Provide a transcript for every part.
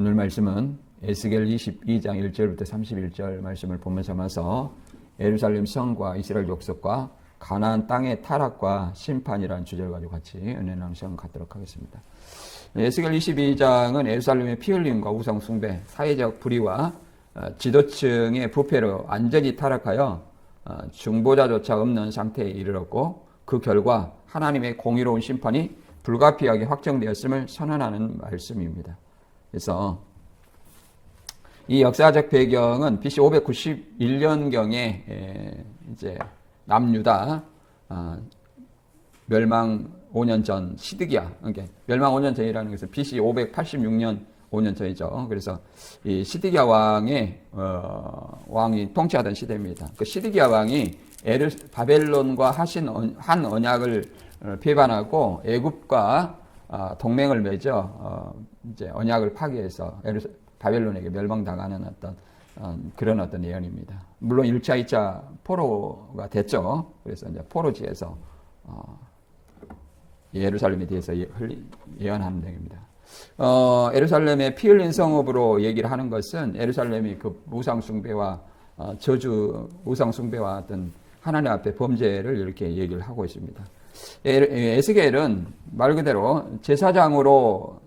오늘 말씀은 에스겔 22장 1절부터 31절 말씀을 본문 삼아서 예루살렘 성과 이스라엘 족속과 가나안 땅의 타락과 심판이라는 주제를 가지고 같이 은혜 나누는 시간 갖도록 하겠습니다. 에스겔 22장은 예루살렘의 피 흘림과 우상 숭배, 사회적 불의와 지도층의 부패로 완전히 타락하여 중보자조차 없는 상태에 이르렀고, 그 결과 하나님의 공의로운 심판이 불가피하게 확정되었음을 선언하는 말씀입니다. 그래서 이 역사적 배경은 BC 591년경에 이제 남유다 멸망 5년 전 시드기야, 그러니까 멸망 5년 전이라는 것은 BC 586년 5년 전이죠. 그래서 이 시드기야 왕의 왕이 통치하던 시대입니다. 그 시드기야 왕이 바벨론과 한 언약을 배반하고 애굽과 동맹을 맺어 이제 언약을 파기해서 바벨론에게 멸망당하는 그런 예언입니다. 물론 1차, 2차 포로가 됐죠. 그래서 이제 포로지에서 예루살렘에 대해서 예언하는 내용입니다. 예루살렘의 피 흘린 성읍으로 얘기를 하는 것은 예루살렘이 그 우상숭배와 우상숭배와 어떤 하나님 앞에 범죄를 이렇게 얘기를 하고 있습니다. 에스겔은 말 그대로 제사장으로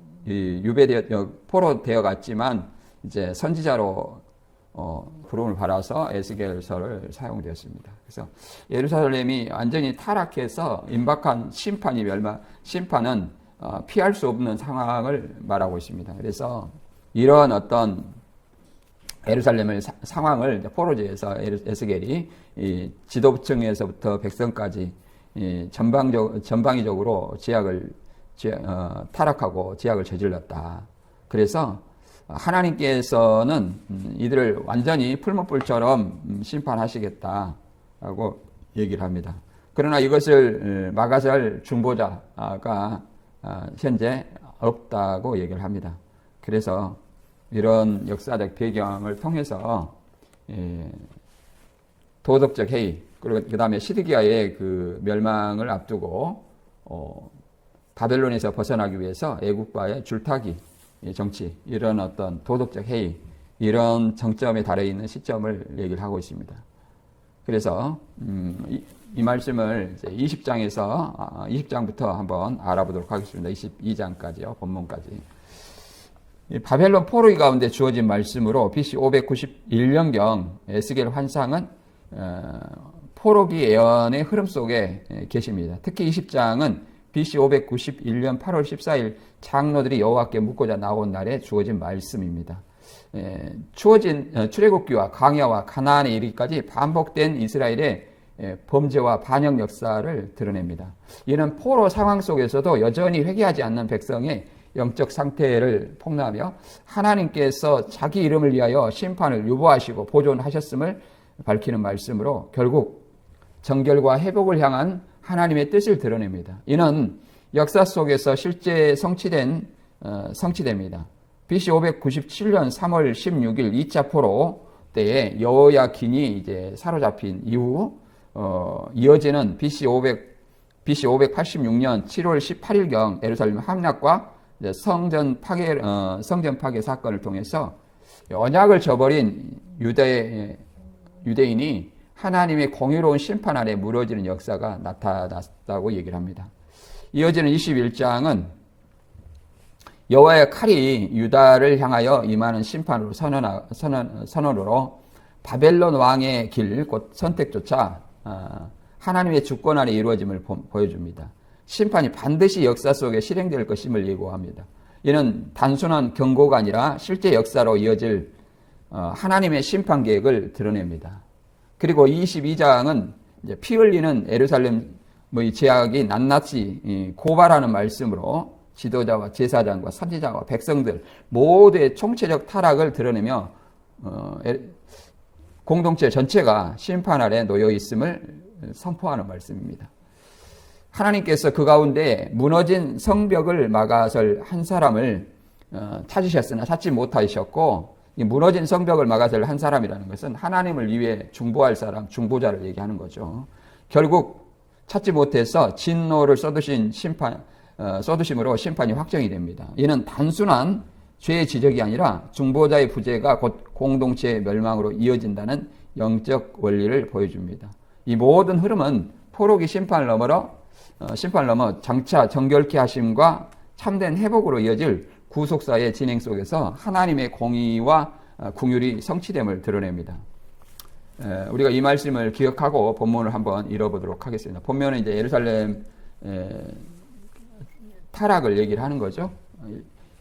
포로되어 갔지만 이제 선지자로 부름을 받아서 에스겔서를 사용되었습니다. 그래서 예루살렘이 완전히 타락해서 임박한 심판은 피할 수 없는 상황을 말하고 있습니다. 그래서 이런 어떤 예루살렘의 상황을 포로지에서 에스겔이 지도층에서부터 백성까지 전방위적으로 타락하고 죄악을 저질렀다. 그래서 하나님께서는 이들을 완전히 풀무불처럼 심판하시겠다라고 얘기를 합니다. 그러나 이것을 막아설 중보자가 현재 없다고 얘기를 합니다. 그래서 이런 역사적 배경을 통해서 도덕적 해이, 그리고 그 다음에 시드기야의 그 멸망을 앞두고 바벨론에서 벗어나기 위해서 애국과의 줄타기 정치, 이런 어떤 도덕적 해이, 이런 정점에 달해 있는 시점을 얘기를 하고 있습니다. 그래서 이 말씀을 이제 20장부터 한번 알아보도록 하겠습니다. 22장까지요, 본문까지. 바벨론 포로기 가운데 주어진 말씀으로 BC 591년경 에스겔 환상은 포로기 예언의 흐름 속에 계십니다. 특히 20장은 BC 591년 8월 14일 장로들이 여호와께 묻고자 나온 날에 주어진 말씀입니다. 주어진 출애굽기와 광야와 가나안에 이르기까지 반복된 이스라엘의 범죄와 반역 역사를 드러냅니다. 이는 포로 상황 속에서도 여전히 회개하지 않는 백성의 영적 상태를 폭로하며 하나님께서 자기 이름을 위하여 심판을 유보하시고 보존하셨음을 밝히는 말씀으로 결국 정결과 회복을 향한 하나님의 뜻을 드러냅니다. 이는 역사 속에서 실제 성취됩니다. BC 597년 3월 16일 2차 포로 때에 여호야긴이 이제 사로잡힌 이후 이어지는 BC 586년 7월 18일경 예루살렘 함락과 성전 파괴 사건을 통해서 언약을 저버린 유대인이 하나님의 공의로운 심판 아래 무너지는 역사가 나타났다고 얘기를 합니다. 이어지는 21장은 여호와의 칼이 유다를 향하여 임하는 심판으로 선언으로 바벨론 왕의 길, 곧 선택조차 하나님의 주권 아래 이루어짐을 보여줍니다. 심판이 반드시 역사 속에 실행될 것임을 예고합니다. 이는 단순한 경고가 아니라 실제 역사로 이어질 하나님의 심판 계획을 드러냅니다. 그리고 22장은 이제 피 흘리는 예루살렘의 죄악이 낱낱이 고발하는 말씀으로 지도자와 제사장과 선지자와 백성들 모두의 총체적 타락을 드러내며 공동체 전체가 심판 아래 놓여 있음을 선포하는 말씀입니다. 하나님께서 그 가운데 무너진 성벽을 막아설 한 사람을 찾으셨으나 찾지 못하셨고, 이 무너진 성벽을 막아설 한 사람이라는 것은 하나님을 위해 중보할 사람, 중보자를 얘기하는 거죠. 결국 찾지 못해서 진노를 쏟으심으로 심판이 확정이 됩니다. 이는 단순한 죄의 지적이 아니라 중보자의 부재가 곧 공동체의 멸망으로 이어진다는 영적 원리를 보여줍니다. 이 모든 흐름은 포로기 심판을 넘어 장차 정결케 하심과 참된 회복으로 이어질 구속사의 진행 속에서 하나님의 공의와 긍휼이 성취됨을 드러냅니다. 우리가 이 말씀을 기억하고 본문을 한번 읽어보도록 하겠습니다. 본문은 이제 예루살렘 타락을 얘기를 하는 거죠.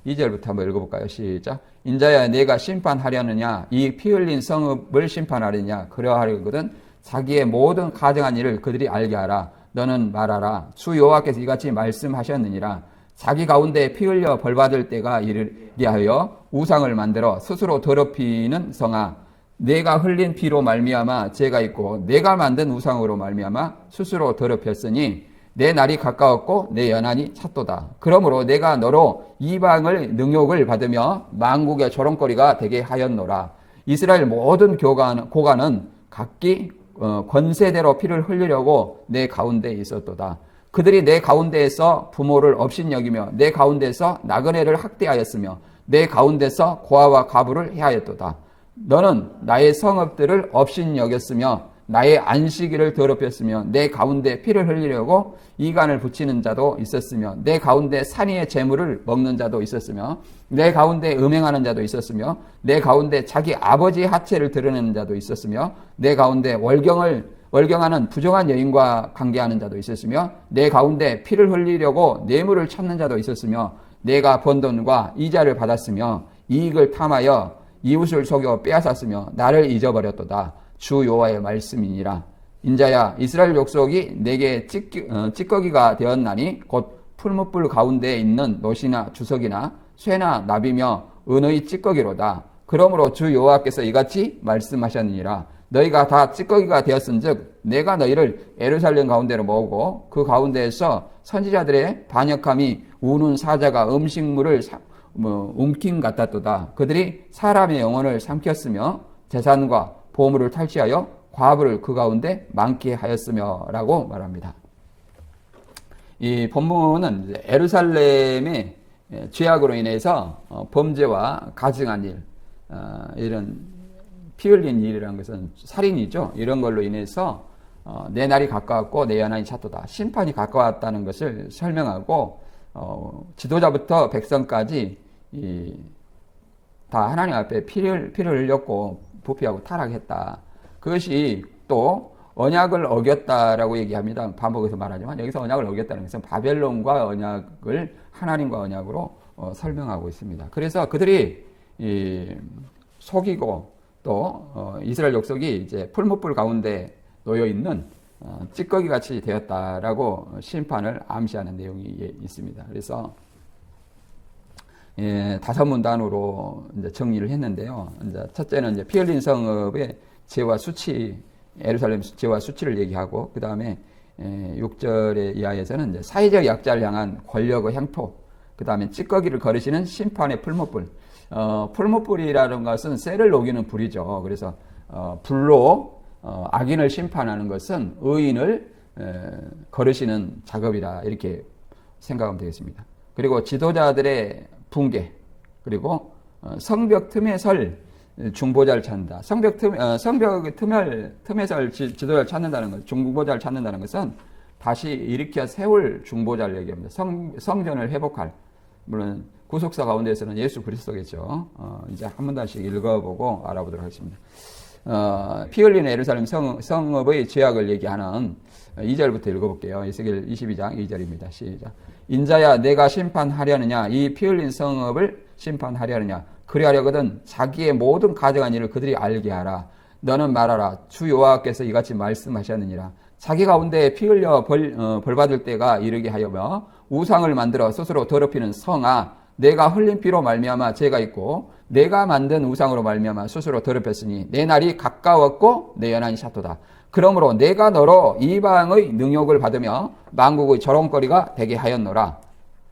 2절부터 한번 읽어볼까요? 시작. 인자야 내가 심판하려느냐 이 피 흘린 성읍을 심판하려느냐 그러하려거든 자기의 모든 가정한 일을 그들이 알게 하라. 너는 말하라. 주 여호와께서 이같이 말씀하셨느니라. 자기 가운데 피 흘려 벌받을 때가 이르게 하여 우상을 만들어 스스로 더럽히는 성아 내가 흘린 피로 말미암아 죄가 있고 내가 만든 우상으로 말미암아 스스로 더럽혔으니 내 날이 가까웠고 내 연한이 찼도다. 그러므로 내가 너로 이방의 능욕을 받으며 만국의 조롱거리가 되게 하였노라. 이스라엘 모든 고관은 각기 권세대로 피를 흘리려고 내 가운데 있었도다. 그들이 내 가운데에서 부모를 업신여기며 내 가운데서 나그네를 학대하였으며 내 가운데서 고아와 가부를 해하였도다. 너는 나의 성읍들을 업신여겼으며 나의 안식일을 더럽혔으며 내 가운데 피를 흘리려고 이간을 붙이는 자도 있었으며 내 가운데 산이의 재물을 먹는 자도 있었으며 내 가운데 음행하는 자도 있었으며 내 가운데 자기 아버지의 하체를 드러내는 자도 있었으며 내 가운데 월경하는 부정한 여인과 관계하는 자도 있었으며 내 가운데 피를 흘리려고 뇌물을 찾는 자도 있었으며 내가 번 돈과 이자를 받았으며 이익을 탐하여 이웃을 속여 빼앗았으며 나를 잊어버렸도다. 주 여호와의 말씀이니라. 인자야 이스라엘 족속이 내게 찌꺼기가 되었나니 곧 풀무불 가운데에 있는 노시나 주석이나 쇠나 나비며 은의 찌꺼기로다. 그러므로 주 여호와께서 이같이 말씀하셨느니라. 너희가 다 찌꺼기가 되었은즉 내가 너희를 예루살렘 가운데로 모으고 그 가운데에서 선지자들의 반역함이 우는 사자가 음식물을 움킴 같았도다. 그들이 사람의 영혼을 삼켰으며 재산과 보물을 탈취하여 과부를 그 가운데 많게 하였으며 라고 말합니다. 이 본문은 예루살렘의 죄악으로 인해서 범죄와 가증한 일, 이런 피 흘린 일이라는 것은 살인이죠. 이런 걸로 인해서 내 날이 가까웠고 내 연한이 찼도다. 심판이 가까웠다는 것을 설명하고 지도자부터 백성까지 다 하나님 앞에 피를 흘렸고 부패하고 타락했다. 그것이 또 언약을 어겼다라고 얘기합니다. 반복해서 말하지만 여기서 언약을 어겼다는 것은 바벨론과 언약을 하나님과 언약으로 설명하고 있습니다. 그래서 그들이 속이고 또 이스라엘 족속이 이제 풀무불 가운데 놓여 있는 찌꺼기 같이 되었다라고 심판을 암시하는 내용이 있습니다. 그래서 다섯 문단으로 이제 정리를 했는데요. 이제 첫째는 이제 피 흘린 성읍의 죄와 수치, 예루살렘 죄와 수치를 얘기하고, 그 다음에 6절의 이하에서는 이제 사회적 약자를 향한 권력의 횡포, 그 다음에 찌꺼기를 거르시는 심판의 풀무불. 풀무불이라는 것은 쇠를 녹이는 불이죠. 그래서 불로 악인을 심판하는 것은 의인을 거르시는 작업이다, 이렇게 생각하면 되겠습니다. 그리고 지도자들의 붕괴, 그리고 성벽 틈에 설 중보자를 찾는다. 성벽 틈에 설 지도자를 찾는다는 것, 중보자를 찾는다는 것은 다시 일으켜 세울 중보자를 얘기합니다. 성전을 회복할, 물론 구속사 가운데에서는 예수 그리스도겠죠. 이제 한 문단씩 읽어보고 알아보도록 하겠습니다. 피 흘린 예루살렘 성읍의 죄악을 얘기하는 2절부터 읽어볼게요. 에스겔 22장 2절입니다. 시작. 인자야 내가 심판하려느냐 이 피 흘린 성읍을 심판하려느냐 그리하려거든 자기의 모든 가정한 일을 그들이 알게 하라. 너는 말하라. 주 여호와께서 이같이 말씀하셨느니라. 자기 가운데 피 흘려 벌받을 때가 이르게 하여며 우상을 만들어 스스로 더럽히는 성아 내가 흘린 피로 말미암아 죄가 있고 내가 만든 우상으로 말미암아 스스로 더럽혔으니 내 날이 가까웠고 내 연한이 찼도다. 그러므로 내가 너로 이방의 능욕을 받으며 만국의 조롱거리가 되게 하였노라.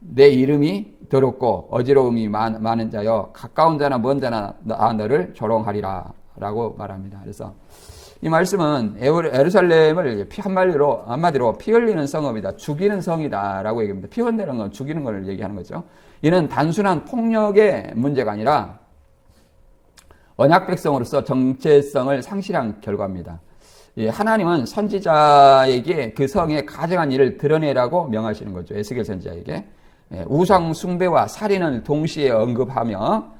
내 이름이 더럽고 어지러움이 많은 자여 가까운 자나 먼 자나 너를 조롱하리라 라고 말합니다. 그래서 이 말씀은 예루살렘을 한마디로 피 흘리는 성읍이다, 죽이는 성이다 라고 얘기합니다. 피 흘리는 건 죽이는 걸 얘기하는 거죠. 이는 단순한 폭력의 문제가 아니라 언약 백성으로서 정체성을 상실한 결과입니다. 하나님은 선지자에게 그 성의 가증한 일을 드러내라고 명하시는 거죠. 에스겔 선지자에게. 우상 숭배와 살인을 동시에 언급하며,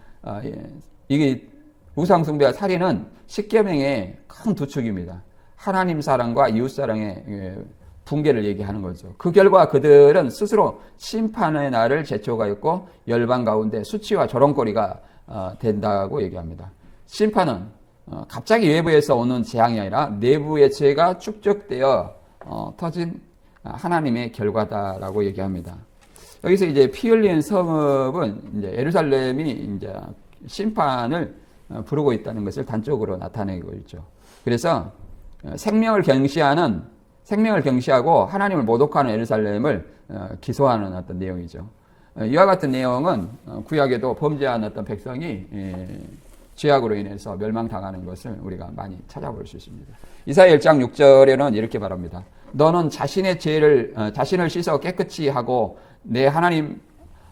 이게 우상 숭배와 살인은 십계명의 큰 두 축입니다. 하나님 사랑과 이웃 사랑의 붕괴를 얘기하는 거죠. 그 결과 그들은 스스로 심판의 날을 재촉하였고 열방 가운데 수치와 조롱거리가 된다고 얘기합니다. 심판은 갑자기 외부에서 오는 재앙이 아니라 내부의 죄가 축적되어 터진 하나님의 결과다라고 얘기합니다. 여기서 이제 피 흘린 성읍은 이제 예루살렘이 이제 심판을 부르고 있다는 것을 단적으로 나타내고 있죠. 그래서 생명을 경시하고 하나님을 모독하는 예루살렘을 기소하는 어떤 내용이죠. 이와 같은 내용은 구약에도 범죄한 어떤 백성이 죄악으로 인해서 멸망당하는 것을 우리가 많이 찾아볼 수 있습니다. 이사야 1장 6절에는 이렇게 말합니다. 너는 자신을 씻어 깨끗이 하고 내 하나님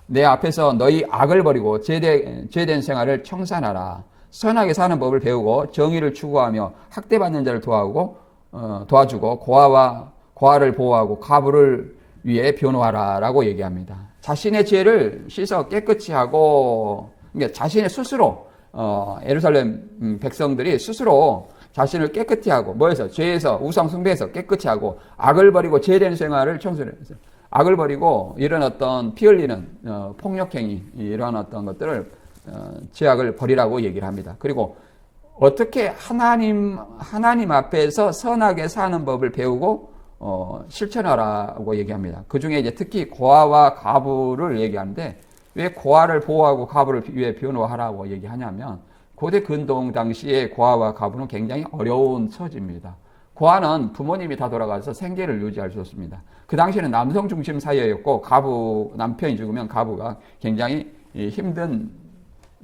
내 앞에서 너희 악을 버리고 죄된 생활을 청산하라. 선하게 사는 법을 배우고 정의를 추구하며 학대받는 자를 도와주고 고아를 보호하고 과부를 위해 변호하라 라고 얘기합니다. 자신의 죄를 씻어 깨끗이 하고, 그러니까 자신의 스스로 예루살렘 백성들이 스스로 자신을 깨끗이 하고, 뭐에서? 죄에서, 우상 숭배에서 깨끗이 하고, 악을 버리고 죄된 생활을 청소해서 악을 버리고 이런 어떤 피 흘리는 폭력행위, 이런 어떤 것들을 죄악을 버리라고 얘기를 합니다. 그리고 어떻게 하나님 앞에서 선하게 사는 법을 배우고 실천하라고 얘기합니다. 그 중에 이제 특히 고아와 과부를 얘기하는데 왜 고아를 보호하고 과부를 위해 변호하라고 얘기하냐면 고대 근동 당시에 고아와 과부는 굉장히 어려운 처지입니다. 고아는 부모님이 다 돌아가서 생계를 유지할 수 없습니다. 그 당시에는 남성 중심 사회였고 남편이 죽으면 과부가 굉장히 힘든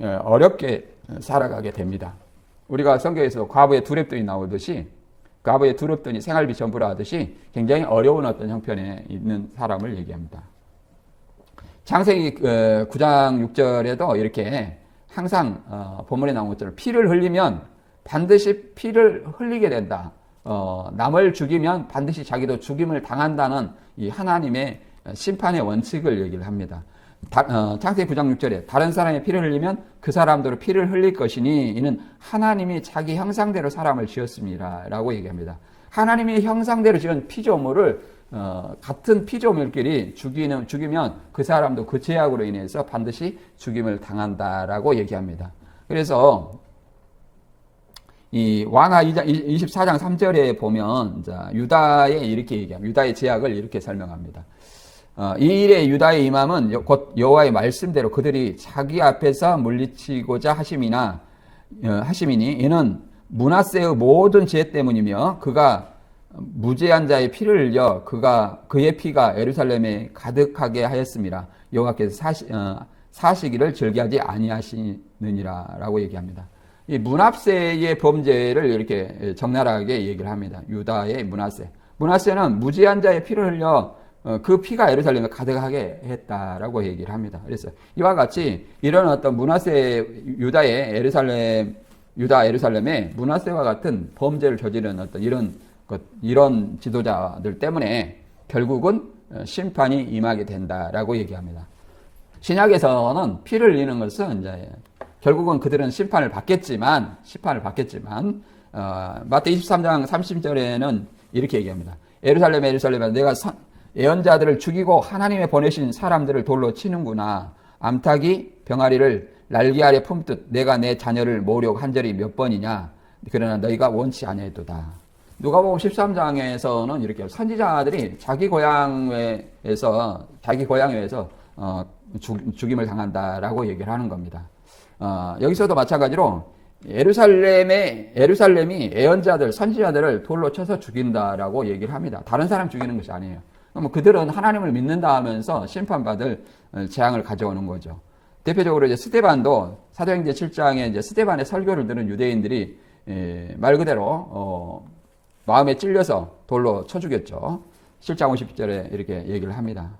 어렵게 살아가게 됩니다. 우리가 성경에서 과부의 두렵더니 나오듯이 과부의 두렵더니 생활비 전부라 하듯이 굉장히 어려운 어떤 형편에 있는 사람을 얘기합니다. 창세기 9장 6절에도 이렇게 항상 본문에 나온 것처럼 피를 흘리면 반드시 피를 흘리게 된다. 남을 죽이면 반드시 자기도 죽임을 당한다는 이 하나님의 심판의 원칙을 얘기를 합니다. 창세기 9장 6절에 다른 사람의 피를 흘리면 그 사람도 피를 흘릴 것이니 이는 하나님이 자기 형상대로 사람을 지었습니다 라고 얘기합니다. 하나님이 형상대로 지은 피조물을 같은 피조물끼리 죽이면 그 사람도 그 죄악으로 인해서 반드시 죽임을 당한다라고 얘기합니다. 그래서 이 왕하 24장 3절에 보면 유다의 이렇게 얘기합니다. 유다의 죄악을 이렇게 설명합니다. 이 일에 유다의 임함은 곧 여호와의 말씀대로 그들이 자기 앞에서 물리치고자 하심이니 이는 므낫세의 모든 죄 때문이며 그가 무죄한 자의 피를 흘려 그의 피가 예루살렘에 가득하게 하였습니다. 여호와께서 사시기를 즐기하지 아니하시느니라라고 얘기합니다. 이 므낫세의 범죄를 이렇게 적나라하게 얘기를 합니다. 유다의 므낫세는 무죄한 자의 피를 흘려 그 피가 예루살렘에 가득하게 했다라고 얘기를 합니다. 그래서 이와 같이 이런 어떤 유다의 예루살렘에 므낫세와 같은 범죄를 저지른 어떤 이런 지도자들 때문에 결국은 심판이 임하게 된다라고 얘기합니다. 신약에서는 피를 흘리는 것은 이제 결국은 그들은 심판을 받겠지만 마태 23장 30절에는 이렇게 얘기합니다. 예루살렘에 내가 예언자들을 죽이고 하나님의 보내신 사람들을 돌로 치는구나. 암탉이 병아리를 날개 아래 품듯 내가 내 자녀를 모으려고 한 절이 몇 번이냐. 그러나 너희가 원치 아니하도다. 누가복음 13장에서는 이렇게 선지자들이 자기 고향에서 죽임을 당한다라고 얘기를 하는 겁니다. 여기서도 마찬가지로 예루살렘이 예언자들, 선지자들을 돌로 쳐서 죽인다라고 얘기를 합니다. 다른 사람 죽이는 것이 아니에요. 그들은 하나님을 믿는다 하면서 심판받을 재앙을 가져오는 거죠. 대표적으로 이제 스데반도 사도행전 7장에 이제 스데반의 설교를 들은 유대인들이 말 그대로 마음에 찔려서 돌로 쳐 죽였죠. 7장 50절에 이렇게 얘기를 합니다.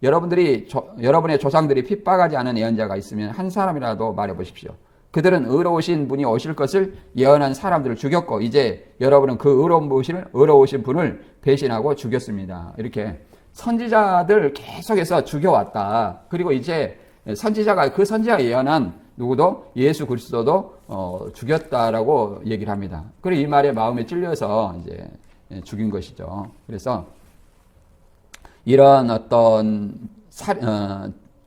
여러분의 조상들이 핍박하지 않은 예언자가 있으면 한 사람이라도 말해보십시오. 그들은 의로우신 분이 오실 것을 예언한 사람들을 죽였고 이제 여러분은 그 의로우신 분을 배신하고 죽였습니다. 이렇게 선지자들 계속해서 죽여왔다. 그리고 이제 그 선지자가 예언한 누구도 예수 그리스도도 죽였다라고 얘기를 합니다. 그리고 이 말에 마음에 찔려서 이제 죽인 것이죠. 그래서 이런 어떤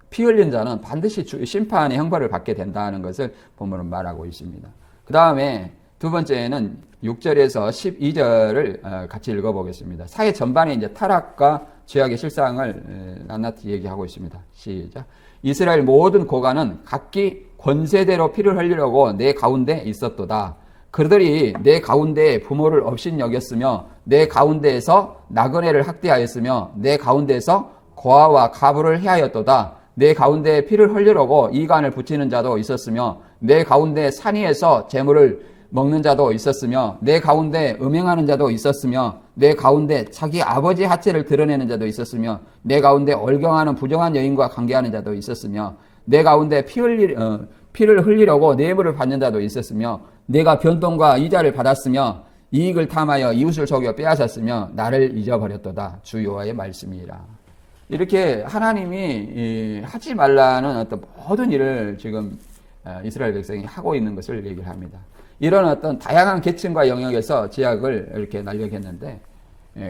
피 흘린 자는 반드시 심판의 형벌을 받게 된다는 것을 본문은 말하고 있습니다. 그 다음에 두 번째는 6절에서 12절을 같이 읽어보겠습니다. 사회 전반에 이제 타락과 죄악의 실상을 낱낱이 얘기하고 있습니다. 시작. 이스라엘 모든 고관은 각기 권세대로 피를 흘리려고 내 가운데 있었도다. 그들이 내 가운데에 부모를 업신여겼으며 내 가운데에서 나그네를 학대하였으며 내 가운데에서 고아와 가부를 해하였도다. 내 가운데에 피를 흘리려고 이간을 붙이는 자도 있었으며 내 가운데 산위에서 재물을 먹는 자도 있었으며 내 가운데 음행하는 자도 있었으며 내 가운데 자기 아버지 하체를 드러내는 자도 있었으며 내 가운데 얼경하는 부정한 여인과 관계하는 자도 있었으며 내 가운데 피를 흘리려고 뇌물을 받는 자도 있었으며 내가 변동과 이자를 받았으며 이익을 탐하여 이웃을 속여 빼앗았으며 나를 잊어버렸도다. 주 여호와의 말씀이라. 이렇게 하나님이 하지 말라는 어떤 모든 일을 지금 이스라엘 백성이 하고 있는 것을 얘기를 합니다. 이런 어떤 다양한 계층과 영역에서 제약을 이렇게 날려겠는데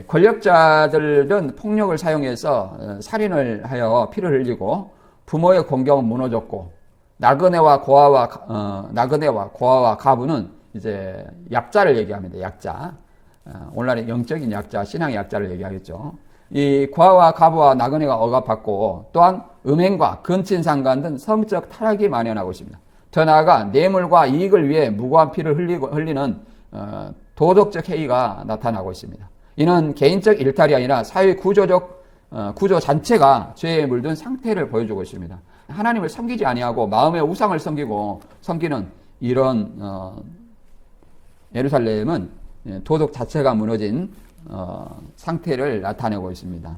권력자들은 폭력을 사용해서 살인을 하여 피를 흘리고 부모의 공경은 무너졌고 나그네와 고아와 가부는 이제 약자를 얘기합니다. 약자. 오늘날의 영적인 약자, 신앙의 약자를 얘기하겠죠. 이 고아와 가부와 나그네가 억압받고 또한 음행과 근친상간 등 성적 타락이 만연하고 있습니다. 더 나아가 뇌물과 이익을 위해 무고한 피를 흘리는 도덕적 해이가 나타나고 있습니다. 이는 개인적 일탈이 아니라 사회 구조 자체가 죄에 물든 상태를 보여주고 있습니다. 하나님을 섬기지 아니하고 마음의 우상을 섬기는 이런 예루살렘은 도덕 자체가 무너진 상태를 나타내고 있습니다.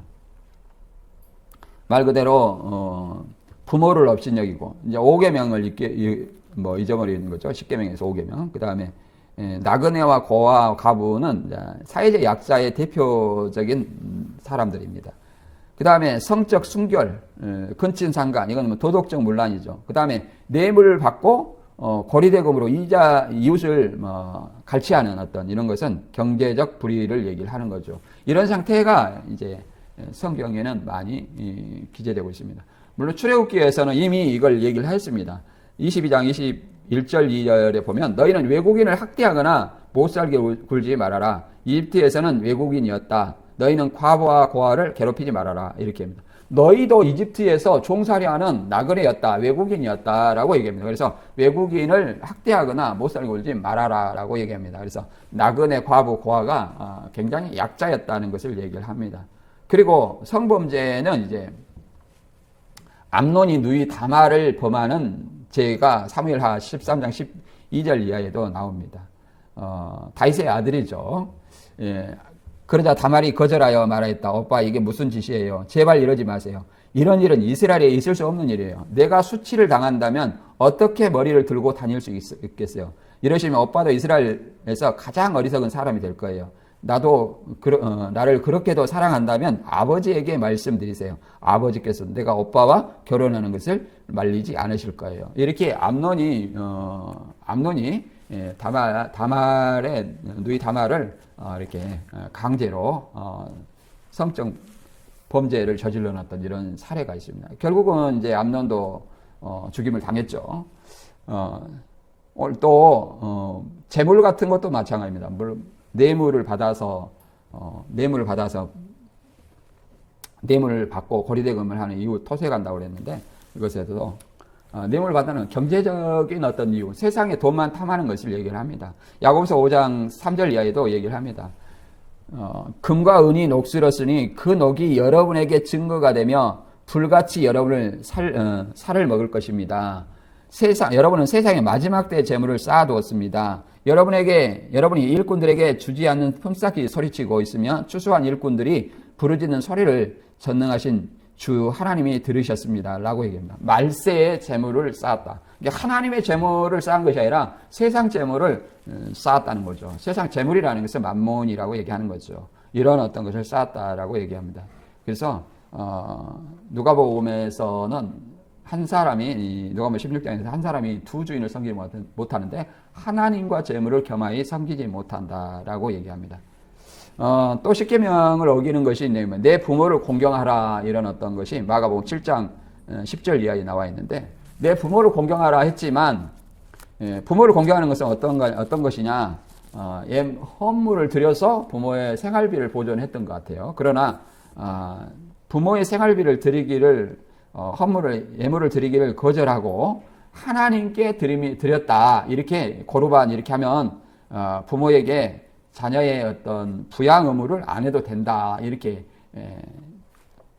말 그대로 부모를 업신여기고 이제 5계명을 잊어버리는 거죠. 10계명에서 5계명. 그 다음에 나그네와 고아 가부는 사회적 약자의 대표적인 사람들입니다. 그 다음에 성적 순결, 근친상간, 이건 도덕적 문란이죠. 그 다음에 뇌물을 받고 고리대금으로 이웃을 갈취하는 어떤 이런 것은 경제적 불의를 얘기를 하는 거죠. 이런 상태가 이제 성경에는 많이 기재되고 있습니다. 물론 출애굽기에서는 이미 이걸 얘기를 했습니다. 22장 21절 2절에 보면 너희는 외국인을 학대하거나 못살게 굴지 말아라. 이집트에서는 외국인이었다. 너희는 과부와 고아를 괴롭히지 말아라. 이렇게 합니다. 너희도 이집트에서 종살이하는 나그네였다. 외국인이었다라고 얘기합니다. 그래서 외국인을 학대하거나 못살게 굴지 말아라라고 얘기합니다. 그래서 나그네, 과부, 고아가 굉장히 약자였다는 것을 얘기를 합니다. 그리고 성범죄는 이제 암논이 누이 다말을 범하는 죄가 사무엘하 13장 12절 이하에도 나옵니다. 다윗의 아들이죠. 예. 그러자 다말이 거절하여 말하였다. 오빠 이게 무슨 짓이에요? 제발 이러지 마세요. 이런 일은 이스라엘에 있을 수 없는 일이에요. 내가 수치를 당한다면 어떻게 머리를 들고 다닐 수 있겠어요? 이러시면 오빠도 이스라엘에서 가장 어리석은 사람이 될 거예요. 나를 그렇게도 사랑한다면 아버지에게 말씀드리세요. 아버지께서 내가 오빠와 결혼하는 것을 말리지 않으실 거예요. 이렇게 암논이 다말의 누이 다말을 이렇게 강제로 성적 범죄를 저질러 놨던 이런 사례가 있습니다. 결국은 이제 암논도 죽임을 당했죠. 또 재물 같은 것도 마찬가지입니다. 물론 뇌물을 받고 고리대금을 하는 이후 토세 간다고 그랬는데 이것에도 뇌물을 받는 경제적인 어떤 이유, 세상에 돈만 탐하는 것을 얘기를 합니다. 야고보서 5장 3절 이하에도 얘기를 합니다. 금과 은이 녹슬었으니 그 녹이 여러분에게 증거가 되며 불같이 여러분을 살을 먹을 것입니다. 여러분은 세상의 마지막 때의 재물을 쌓아두었습니다. 여러분이 일꾼들에게 주지 않는 품삯이 소리치고 있으며 추수한 일꾼들이 부르짖는 소리를 전능하신 주 하나님이 들으셨습니다. 라고 얘기합니다. 말세의 재물을 쌓았다. 이게 하나님의 재물을 쌓은 것이 아니라 세상 재물을 쌓았다는 거죠. 세상 재물이라는 것은 만몬이라고 얘기하는 거죠. 이런 어떤 것을 쌓았다라고 얘기합니다. 그래서 누가복음에서는 한 사람이 누가복음 16장에서 한 사람이 두 주인을 섬기지 못하는데 하나님과 재물을 겸하여 섬기지 못한다라고 얘기합니다. 또 십계명을 어기는 것이 있냐면 내 부모를 공경하라 이런 어떤 것이 마가복음 7장 10절 이하에 나와 있는데 내 부모를 공경하라 했지만 부모를 공경하는 것은 어떤 것이냐 헌물을 들여서 부모의 생활비를 보존했던 것 같아요. 그러나 부모의 생활비를 드리기를 예물을 드리기를 거절하고 하나님께 드렸다 이렇게 고르반 이렇게 하면 부모에게 자녀의 어떤 부양 의무를 안 해도 된다 이렇게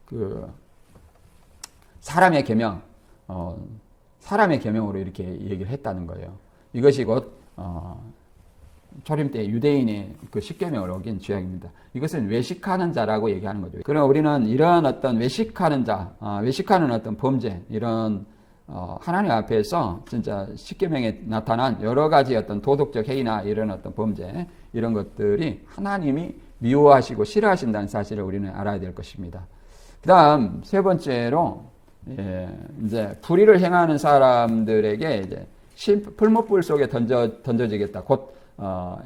그 사람의 계명으로 이렇게 얘기를 했다는 거예요. 이것이 곧 초림 때 유대인의 그 십계명을 어긴 죄악입니다. 이것은 외식하는 자라고 얘기하는 거죠. 그러나 우리는 이런 어떤 외식하는 자, 외식하는 어떤 범죄, 이런 하나님 앞에서 진짜 십계명에 나타난 여러 가지 어떤 도덕적 해이나 이런 어떤 범죄, 이런 것들이 하나님이 미워하시고 싫어하신다는 사실을 우리는 알아야 될 것입니다. 그 다음 세 번째로 이제 불의를 행하는 사람들에게 이제 풀무불 속에 던져지겠다. 곧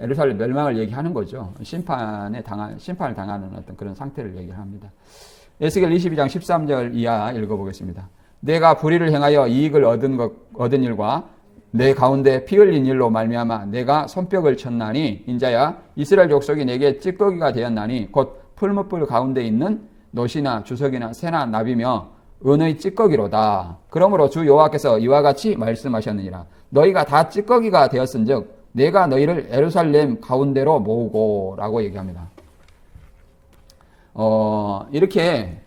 예루살렘 멸망을 얘기하는 거죠. 심판을 당하는 어떤 그런 상태를 얘기합니다. 에스겔 22장 13절 이하 읽어보겠습니다. 내가 불의를 행하여 이익을 얻은 일과 내 가운데 피 흘린 일로 말미암아 내가 손뼉을 쳤나니 인자야 이스라엘 족속이 내게 찌꺼기가 되었나니 곧 풀무불 가운데 있는 노시나 주석이나 새나 나비며 은의 찌꺼기로다. 그러므로 주 여호와께서 이와 같이 말씀하셨느니라. 너희가 다 찌꺼기가 되었은즉 내가 너희를 예루살렘 가운데로 모으고 라고 얘기합니다. 이렇게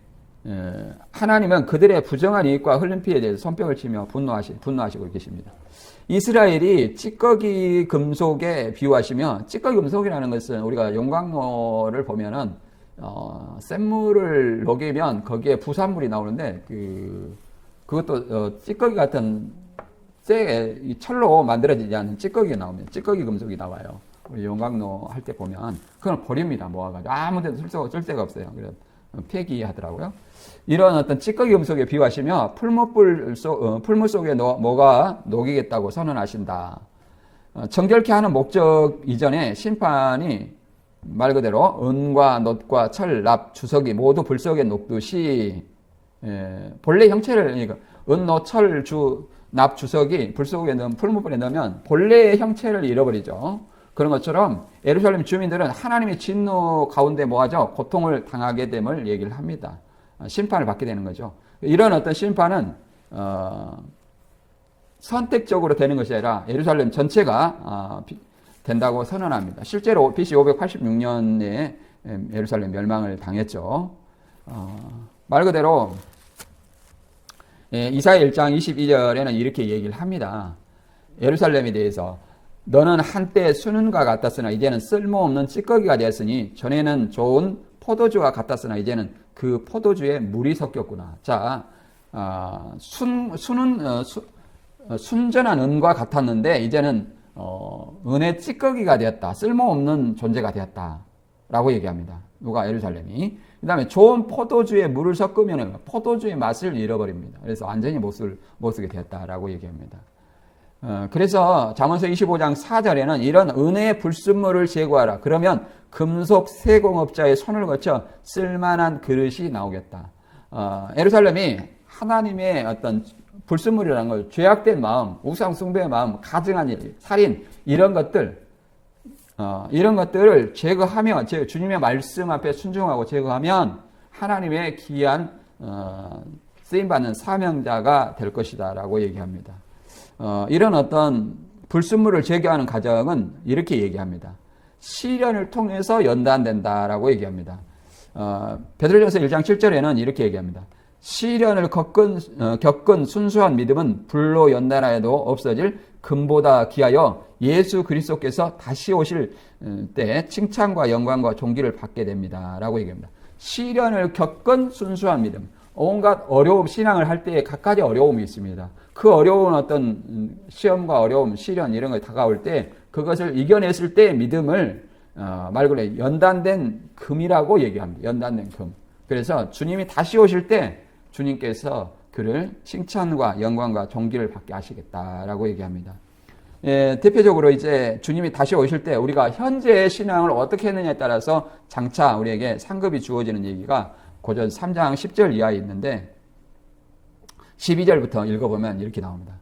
하나님은 그들의 부정한 이익과 흘린 피에 대해서 손뼉을 치며 분노하시고 계십니다. 이스라엘이 찌꺼기 금속에 비유하시며 찌꺼기 금속이라는 것은 우리가 용광로를 보면은 샘물을 녹이면 거기에 부산물이 나오는데 그것도 찌꺼기 같은 철로 만들어지지 않는 찌꺼기가 나오면 찌꺼기 금속이 나와요. 우리 용광로 할 때 보면 그건 버립니다. 모아가지고 아무 데도 쓸 데가 없어요. 그래서 폐기하더라고요. 이런 어떤 찌꺼기 금속에 비유하시며 풀무 속에 뭐가 녹이겠다고 선언하신다. 정결케 하는 목적 이전에 심판이 말 그대로 은과 놋과 철, 납, 주석이 모두 불 속에 녹듯이 본래 형체를 그러니까 은, 놋, 철, 납, 주석이 불 속에 풀무불에 넣으면 본래의 형체를 잃어버리죠. 그런 것처럼 예루살렘 주민들은 하나님의 진노 가운데 뭐하죠? 고통을 당하게 됨을 얘기를 합니다. 심판을 받게 되는 거죠. 이런 어떤 심판은 선택적으로 되는 것이 아니라 예루살렘 전체가 된다고 선언합니다. 실제로 BC 586년에 예루살렘 멸망을 당했죠. 말 그대로 이사야 1장 22절에는 이렇게 얘기를 합니다. 예루살렘에 대해서 너는 한때 순은과 같았으나 이제는 쓸모없는 찌꺼기가 되었으니 전에는 좋은 포도주와 같았으나 이제는 그 포도주에 물이 섞였구나. 자, 순전한 은과 같았는데 이제는 은의 찌꺼기가 되었다. 쓸모없는 존재가 되었다. 라고 얘기합니다. 누가 예루살렘이. 그 다음에 좋은 포도주에 물을 섞으면 포도주의 맛을 잃어버립니다. 그래서 완전히 못 쓰게 되었다라고 얘기합니다. 그래서 잠언서 25장 4절에는 이런 은혜의 불순물을 제거하라. 그러면 금속 세공업자의 손을 거쳐 쓸만한 그릇이 나오겠다. 예루살렘이 하나님의 어떤 불순물이라는 걸 죄악된 마음, 우상 숭배의 마음, 가증한 일, 살인 이런 것들을 제거하면 주님의 말씀 앞에 순종하고 제거하면 하나님의 귀한 쓰임받는 사명자가 될 것이다라고 얘기합니다. 이런 어떤 불순물을 제거하는 과정은 이렇게 얘기합니다. 시련을 통해서 연단된다라고 얘기합니다. 베드로전서 1장 7절에는 이렇게 얘기합니다. 시련을 겪은 순수한 믿음은 불로 연단하여도 없어질 금보다 귀하여 예수 그리스도께서 다시 오실 때 칭찬과 영광과 존귀를 받게 됩니다. 라고 얘기합니다. 시련을 겪은 순수한 믿음. 온갖 어려움, 신앙을 할 때에 갖가지 어려움이 있습니다. 그 어려운 어떤 시험과 어려움, 시련 이런 거 다가올 때 그것을 이겨냈을 때 믿음을 말 그대로 연단된 금이라고 얘기합니다. 연단된 금. 그래서 주님이 다시 오실 때 주님께서 그를 칭찬과 영광과 존귀를 받게 하시겠다라고 얘기합니다. 대표적으로 이제 주님이 다시 오실 때 우리가 현재의 신앙을 어떻게 했느냐에 따라서 장차 우리에게 상급이 주어지는 얘기가 고전 3장 10절 이하에 있는데 12절부터 읽어보면 이렇게 나옵니다.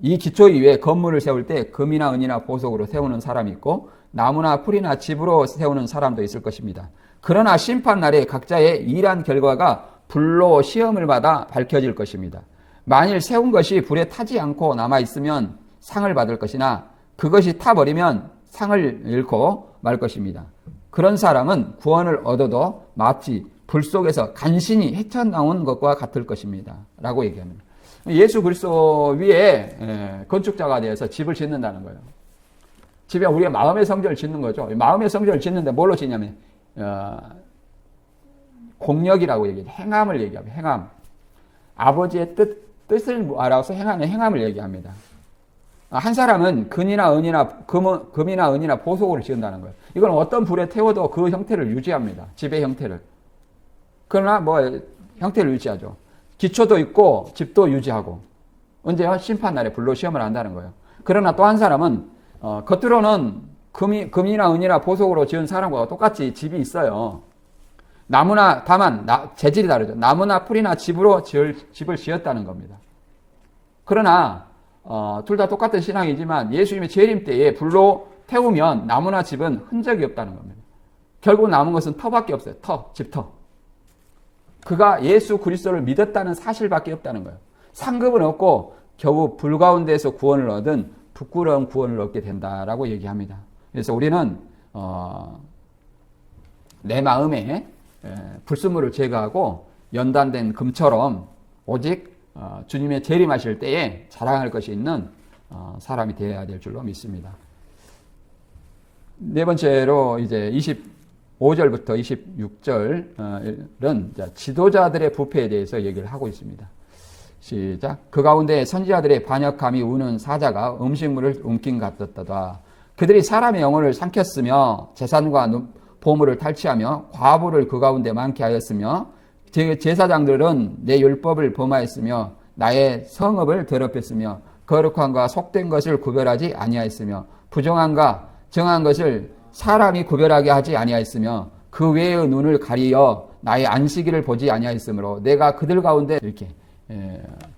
이 기초 위에 건물을 세울 때 금이나 은이나 보석으로 세우는 사람이 있고 나무나 풀이나 집으로 세우는 사람도 있을 것입니다. 그러나 심판날에 각자의 일한 결과가 불로 시험을 받아 밝혀질 것입니다. 만일 세운 것이 불에 타지 않고 남아있으면 상을 받을 것이나 그것이 타버리면 상을 잃고 말 것입니다. 그런 사람은 구원을 얻어도 마치 불 속에서 간신히 헤쳐나온 것과 같을 것입니다. 라고 얘기합니다. 예수 그리스도 위에 건축자가 되어서 집을 짓는다는 거예요. 집에 우리가 마음의 성전을 짓는 거죠. 마음의 성전을 짓는데 뭘로 짓냐면 공력이라고 얘기해요. 행함을 얘기합니다. 행함. 아버지의 뜻을 알아서 행하는 행함을 얘기합니다. 한 사람은 금이나 은이나 보석으로 지은다는 거예요. 이건 어떤 불에 태워도 그 형태를 유지합니다. 집의 형태를. 그러나 형태를 유지하죠. 기초도 있고 집도 유지하고 언제요? 심판날에 불로 시험을 한다는 거예요. 그러나 또 한 사람은 겉으로는 금이나 은이나 보석으로 지은 사람과 똑같이 집이 있어요. 다만 재질이 다르죠. 나무나 풀이나 집으로 집을 지었다는 겁니다. 그러나 둘 다 똑같은 신앙이지만 예수님의 재림 때에 불로 태우면 나무나 집은 흔적이 없다는 겁니다. 결국 남은 것은 터밖에 없어요. 집터. 그가 예수 그리스도를 믿었다는 사실밖에 없다는 거예요. 상급은 없고 겨우 불 가운데에서 구원을 얻은 부끄러운 구원을 얻게 된다라고 얘기합니다. 그래서 우리는 내 마음에 불순물을 제거하고 연단된 금처럼 오직 주님의 재림하실 때에 자랑할 것이 있는 사람이 되어야 될 줄로 믿습니다. 네 번째로 이제 25절부터 26절은 지도자들의 부패에 대해서 얘기를 하고 있습니다. 시작. 그 가운데 선지자들의 반역함이 우는 사자가 음식물을 움킨 같았다. 그들이 사람의 영혼을 삼켰으며 재산과 보물을 탈취하며 과부를 그 가운데 많게 하였으며 제사장들은 내 율법을 범하였으며 나의 성읍을 더럽혔으며 거룩한과 속된 것을 구별하지 아니하였으며 부정한과 정한 것을 사람이 구별하게 하지 아니하였으며 그 외의 눈을 가리어 나의 안식일을 보지 아니하였으므로 내가 그들 가운데 이렇게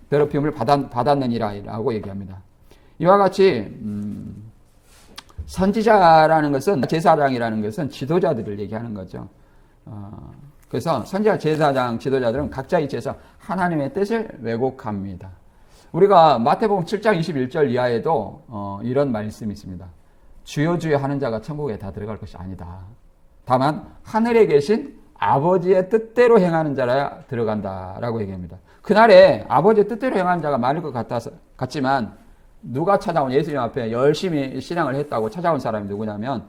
더럽힘을 받았느니라고 얘기합니다. 이와 같이 선지자라는 것은 제사장이라는 것은 지도자들을 얘기하는 거죠. 그래서 선지자, 제사장, 지도자들은 각자 위치에서 하나님의 뜻을 왜곡합니다. 우리가 마태복음 7장 21절 이하에도 이런 말씀이 있습니다. 주여 주여 하는 자가 천국에 다 들어갈 것이 아니다. 다만 하늘에 계신 아버지의 뜻대로 행하는 자라 들어간다라고 얘기합니다. 그날에 아버지의 뜻대로 행하는 자가 많을 것 같지만 누가 찾아온 예수님 앞에 열심히 신앙을 했다고 찾아온 사람이 누구냐면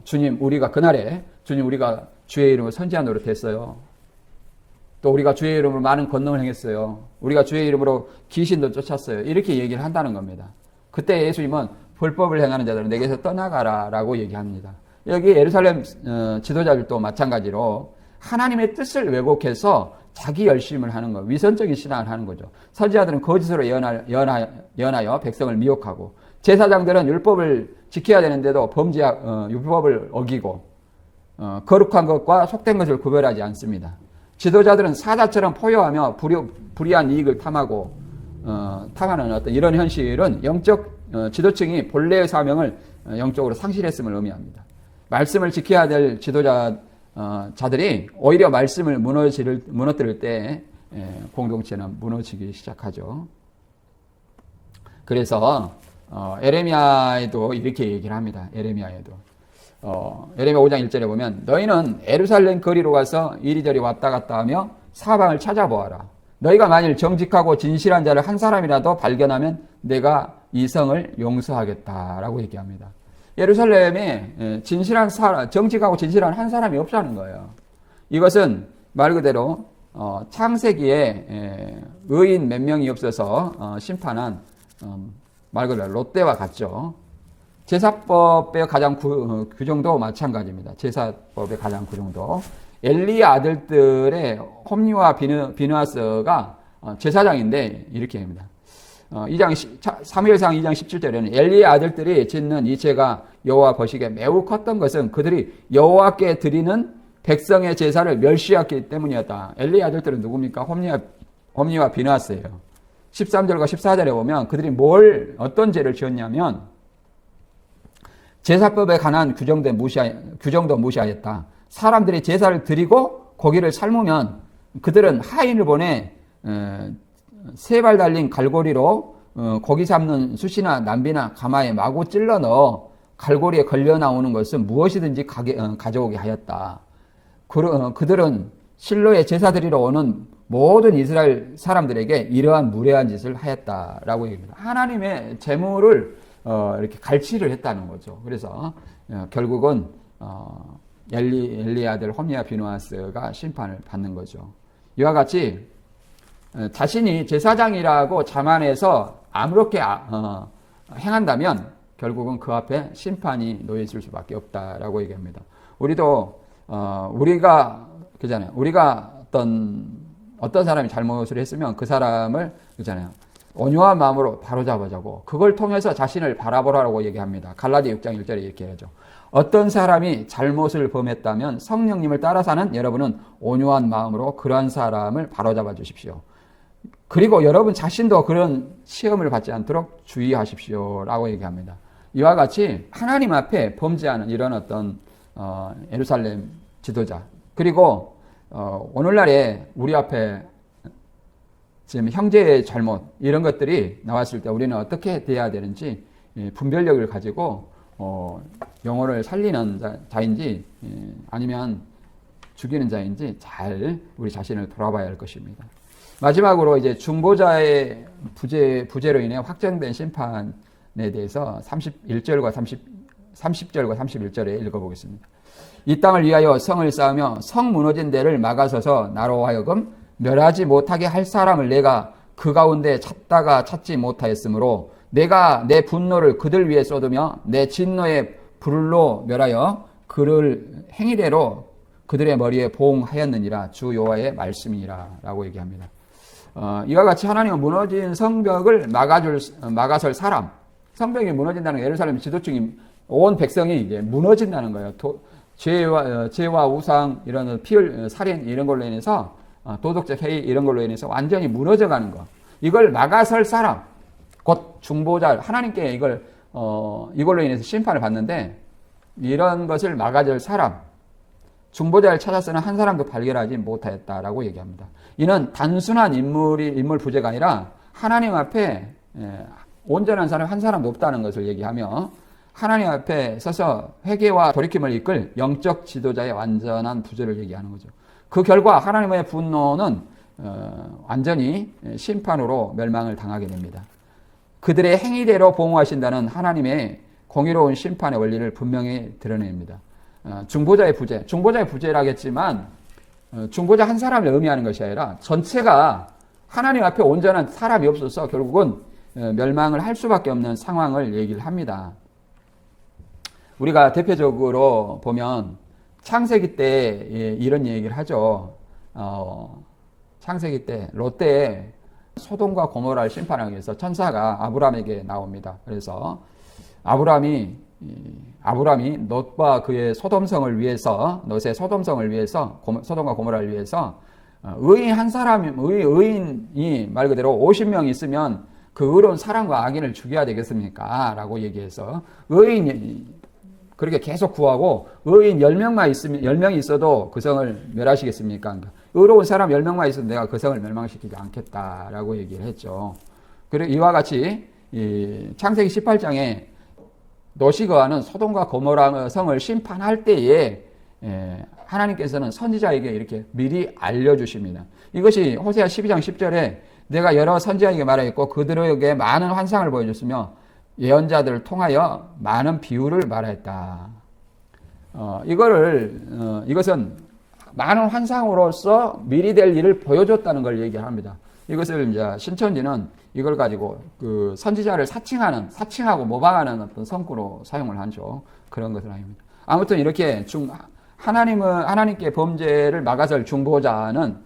주님 우리가 주의 이름으로 선지자 노릇했어요. 또 우리가 주의 이름으로 많은 권능을 행했어요. 우리가 주의 이름으로 귀신도 쫓았어요. 이렇게 얘기를 한다는 겁니다. 그때 예수님은 불법을 행하는 자들은 내게서 떠나가라 라고 얘기합니다. 여기 예루살렘 지도자들도 마찬가지로 하나님의 뜻을 왜곡해서 자기 열심을 하는 거, 위선적인 신앙을 하는 거죠. 선지자들은 거짓으로 연하여 백성을 미혹하고 제사장들은 율법을 지켜야 되는데도 율법을 어기고 거룩한 것과 속된 것을 구별하지 않습니다. 지도자들은 사자처럼 포효하며 불의한 이익을 탐하는 어떤 이런 현실은 영적 지도층이 본래의 사명을 영적으로 상실했음을 의미합니다. 말씀을 지켜야 될 자들이 오히려 말씀을 무너뜨릴 때 공동체는 무너지기 시작하죠. 그래서 에레미야에도 이렇게 얘기를 합니다. 에레미야에도 에레미야 5장 1절에 보면 너희는 예루살렘 거리로 가서 이리저리 왔다 갔다 하며 사방을 찾아보아라. 너희가 만일 정직하고 진실한 자를 한 사람이라도 발견하면 내가 이 성을 용서하겠다라고 얘기합니다. 예루살렘에 정직하고 진실한 한 사람이 없다는 거예요. 이것은 말 그대로 창세기에 의인 몇 명이 없어서 심판한 말 그대로 롯데와 같죠. 제사법의 가장 규정도 마찬가지입니다. 제사법의 가장 규정도. 엘리의 아들들의 홈리와 비느하스가 제사장인데 이렇게 합니다. 사무엘상 2장 17절에는 엘리의 아들들이 짓는 이 죄가 여호와 보시기에 매우 컸던 것은 그들이 여호와께 드리는 백성의 제사를 멸시했기 때문이었다. 엘리의 아들들은 누굽니까? 홈리와 비느하스예요. 13절과 14절에 보면 그들이 어떤 죄를 지었냐면 제사법에 관한 규정도 무시하였다. 사람들이 제사를 드리고 고기를 삶으면 그들은 하인을 보내 세 발 달린 갈고리로 고기 삶는 숯이나 남비나 가마에 마구 찔러 넣어 갈고리에 걸려 나오는 것은 무엇이든지 가져오게 하였다. 그들은 실로에 제사 드리러 오는 모든 이스라엘 사람들에게 이러한 무례한 짓을 하였다라고 얘기합니다. 하나님의 재물을 이렇게 갈취를 했다는 거죠. 그래서 결국은 엘리 아들 홈리와 비느하스가 심판을 받는 거죠. 이와 같이 자신이 제사장이라고 자만해서 아무렇게 행한다면 결국은 그 앞에 심판이 놓여 있을 수밖에 없다라고 얘기합니다. 우리가 그잖아요. 우리가 어떤 사람이 잘못을 했으면 그 사람을 그잖아요. 온유한 마음으로 바로잡아자고 그걸 통해서 자신을 바라보라고 얘기합니다. 갈라디 6장 1절에 이렇게 하죠. 어떤 사람이 잘못을 범했다면 성령님을 따라 사는 여러분은 온유한 마음으로 그러한 사람을 바로잡아 주십시오. 그리고 여러분 자신도 그런 시험을 받지 않도록 주의하십시오 라고 얘기합니다. 이와 같이 하나님 앞에 범죄하는 이런 어떤 예루살렘 지도자, 그리고 오늘날에 우리 앞에 지금 형제의 잘못 이런 것들이 나왔을 때 우리는 어떻게 대해야 되는지 분별력을 가지고 영혼을 살리는 자인지 아니면 죽이는 자인지 잘 우리 자신을 돌아봐야 할 것입니다. 마지막으로 이제 중보자의 부재로 인해 확정된 심판에 대해서 30절과 31절에 읽어보겠습니다. 이 땅을 위하여 성을 쌓으며 성 무너진 데를 막아서서 나로 하여금 멸하지 못하게 할 사람을 내가 그 가운데 찾다가 찾지 못하였으므로 내가 내 분노를 그들 위에 쏟으며 내 진노의 불로 멸하여 그를 행위대로 그들의 머리에 보응하였느니라. 주 여호와의 말씀이라 라고 얘기합니다. 이와 같이 하나님은 무너진 성벽을 막아설 사람, 성벽이 무너진다는 게 예루살렘 지도층이 온 백성이 이제 무너진다는 거예요. 죄와 우상, 이런 살인 이런 걸로 인해서 도덕적 해이 이런 걸로 인해서 완전히 무너져가는 것. 이걸 막아설 사람, 곧 중보자, 하나님께 이걸로 인해서 심판을 받는데 이런 것을 막아줄 사람, 중보자를 찾았으나 한 사람도 발견하지 못하였다라고 얘기합니다. 이는 단순한 인물 부재가 아니라 하나님 앞에 온전한 사람 한 사람도 없다는 것을 얘기하며 하나님 앞에 서서 회개와 돌이킴을 이끌 영적 지도자의 완전한 부재를 얘기하는 거죠. 그 결과 하나님의 분노는 완전히 심판으로 멸망을 당하게 됩니다. 그들의 행위대로 보응하신다는 하나님의 공의로운 심판의 원리를 분명히 드러냅니다. 중보자의 부재라겠지만 중보자 한 사람을 의미하는 것이 아니라 전체가 하나님 앞에 온전한 사람이 없어서 결국은 멸망을 할 수밖에 없는 상황을 얘기를 합니다. 우리가 대표적으로 보면 창세기 때 이런 얘기를 하죠. 창세기 때 롯데의 소돔과 고모라를 심판하기 위해서 천사가 아브람에게 나옵니다. 그래서 아브람이 롯과 그의 롯의 소돔성을 위해서 소돔과 고모라를 위해서 의인 한 사람이 의인이 말 그대로 50명 있으면 그 의로운 사람과 악인을 죽여야 되겠습니까? 라고 얘기해서 의인이 그렇게 계속 구하고 의인 10명이 있어도 그 성을 멸하시겠습니까? 그러니까 의로운 사람 10명만 있어도 내가 그 성을 멸망시키지 않겠다라고 얘기를 했죠. 그리고 이와 같이 창세기 18장에 롯이 거하는 소돔과 고모라 성을 심판할 때에 하나님께서는 선지자에게 이렇게 미리 알려주십니다. 이것이 호세아 12장 10절에 내가 여러 선지자에게 말하였고 그들에게 많은 환상을 보여줬으며 예언자들을 통하여 많은 비유를 말하였다. 이것은 많은 환상으로서 미리 될 일을 보여줬다는 걸 얘기합니다. 이것을 이제 신천지는 이걸 가지고 그 선지자를 사칭하고 모방하는 어떤 성구로 사용을 하죠. 그런 것을 아닙니다. 아무튼 이렇게 하나님께 범죄를 막아설 중보자는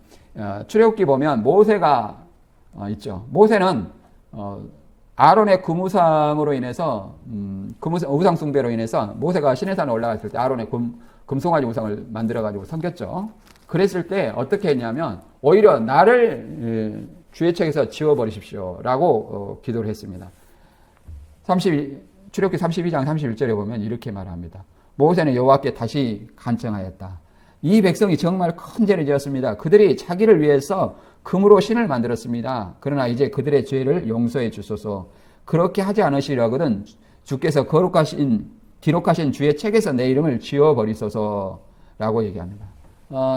출애굽기 보면 모세가 있죠. 모세는 아론의 금우상으로 인해서 우상 숭배로 인해서 모세가 시내산에 올라갔을 때 아론의 금송아지 우상을 만들어 가지고 섬겼죠. 그랬을 때 어떻게 했냐면 오히려 나를 주의 책에서 지워버리십시오라고 기도를 했습니다. 출애굽기 32장 31절에 보면 이렇게 말합니다. 모세는 여호와께 다시 간청하였다. 이 백성이 정말 큰 죄를 지었습니다. 그들이 자기를 위해서 금으로 신을 만들었습니다. 그러나 이제 그들의 죄를 용서해 주소서. 그렇게 하지 않으시려거든 주께서 기록하신 주의 책에서 내 이름을 지워버리소서라고 얘기합니다.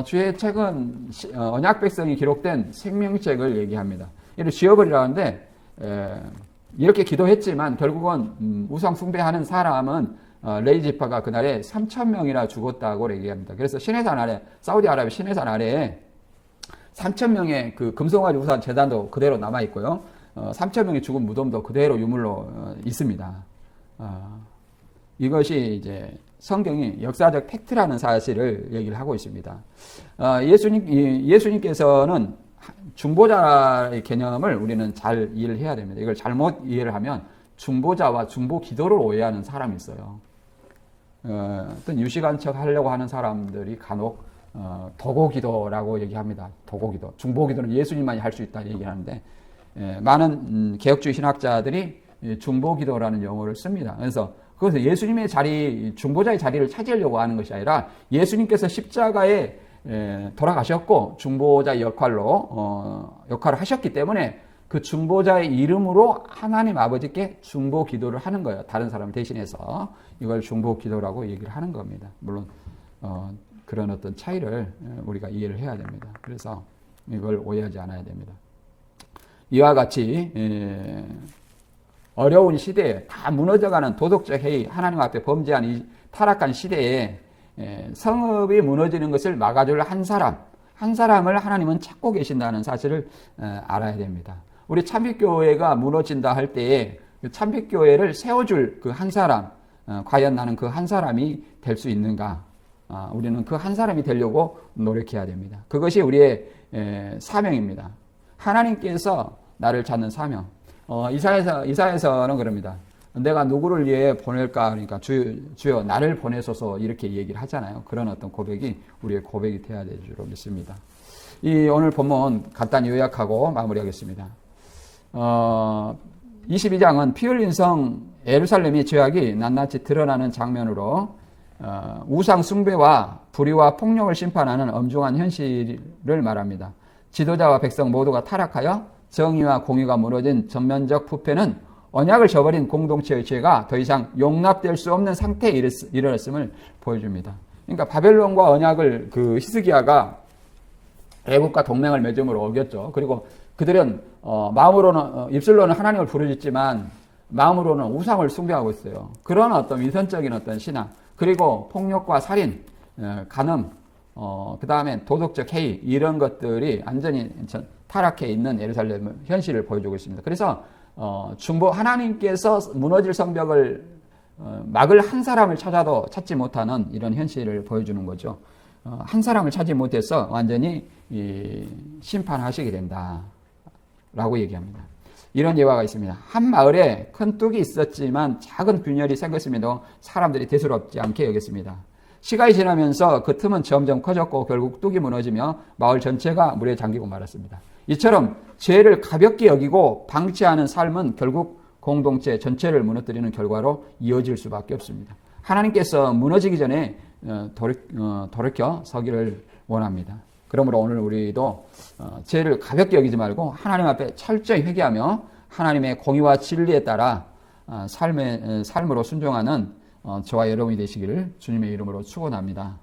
주의 책은 언약 백성이 기록된 생명책을 얘기합니다. 이를 지워버리라는데 이렇게 기도했지만 결국은 우상 숭배하는 사람은 레위 지파가 그날에 3,000명이나 죽었다고 얘기합니다. 그래서 시내산 아래, 사우디아라비아 시내산 아래에 3,000명의 그 금송아지 우상 제단도 그대로 남아 있고요. 3,000명이 죽은 무덤도 그대로 유물로 있습니다. 이것이 이제 성경이 역사적 팩트라는 사실을 얘기를 하고 있습니다. 예수님께서는 중보자의 개념을 우리는 잘 이해를 해야 됩니다. 이걸 잘못 이해를 하면 중보자와 중보 기도를 오해하는 사람이 있어요. 어떤 유식한 척 하려고 하는 사람들이 간혹 도고 기도라고 얘기합니다. 도고 기도. 중보 기도는 예수님만이 할 수 있다 얘기하는데 많은 개혁주의 신학자들이 중보 기도라는 용어를 씁니다. 그래서 그것은 예수님의 중보자의 자리를 차지하려고 하는 것이 아니라 예수님께서 십자가에 돌아가셨고 중보자의 역할을 하셨기 때문에 그 중보자의 이름으로 하나님 아버지께 중보 기도를 하는 거예요. 다른 사람을 대신해서 이걸 중보 기도라고 얘기를 하는 겁니다. 물론 그런 어떤 차이를 우리가 이해를 해야 됩니다. 그래서 이걸 오해하지 않아야 됩니다. 이와 같이 어려운 시대에 다 무너져가는 도덕적 해이, 하나님 앞에 범죄한 이 타락한 시대에 성읍이 무너지는 것을 막아줄 한 사람을 하나님은 찾고 계신다는 사실을 알아야 됩니다. 우리 참빛교회가 무너진다 할 때에 참빛교회를 세워줄 그 한 사람, 과연 나는 그 한 사람이 될 수 있는가? 우리는 그 한 사람이 되려고 노력해야 됩니다. 그것이 우리의 사명입니다. 하나님께서 나를 찾는 사명. 이사야서는 그럽니다. 내가 누구를 위해 보낼까? 그러니까 주여 나를 보내소서 이렇게 얘기를 하잖아요. 그런 어떤 고백이 우리의 고백이 되어야 될 줄 믿습니다. 오늘 본문 간단히 요약하고 마무리하겠습니다. 22장은 피 흘린 성 예루살렘의 죄악이 낱낱이 드러나는 장면으로 우상 숭배와 불의와 폭력을 심판하는 엄중한 현실을 말합니다. 지도자와 백성 모두가 타락하여 정의와 공의가 무너진 전면적 부패는 언약을 저버린 공동체의 죄가 더 이상 용납될 수 없는 상태에 이르렀음을 보여줍니다. 그러니까 바벨론과 언약을 그 히스기야가 애국과 동맹을 맺음으로 어겼죠. 그리고 그들은 입술로는 하나님을 부르짖지만 마음으로는 우상을 숭배하고 있어요. 그런 어떤 위선적인 어떤 신앙, 그리고 폭력과 살인, 간음, 그 다음에 도덕적 해이, 이런 것들이 완전히 타락해 있는 예루살렘 현실을 보여주고 있습니다. 그래서 하나님께서 무너질 성벽을 막을 한 사람을 찾아도 찾지 못하는 이런 현실을 보여주는 거죠. 한 사람을 찾지 못해서 완전히 심판하시게 된다라고 얘기합니다. 이런 예화가 있습니다. 한 마을에 큰 뚝이 있었지만 작은 균열이 생겼음에도 사람들이 대수롭지 않게 여겼습니다. 시간이 지나면서 그 틈은 점점 커졌고 결국 뚝이 무너지며 마을 전체가 물에 잠기고 말았습니다. 이처럼 죄를 가볍게 여기고 방치하는 삶은 결국 공동체 전체를 무너뜨리는 결과로 이어질 수밖에 없습니다. 하나님께서 무너지기 전에 돌이켜 서기를 원합니다. 그러므로 오늘 우리도 죄를 가볍게 여기지 말고 하나님 앞에 철저히 회개하며 하나님의 공의와 진리에 따라 삶으로 순종하는 저와 여러분이 되시기를 주님의 이름으로 축원합니다.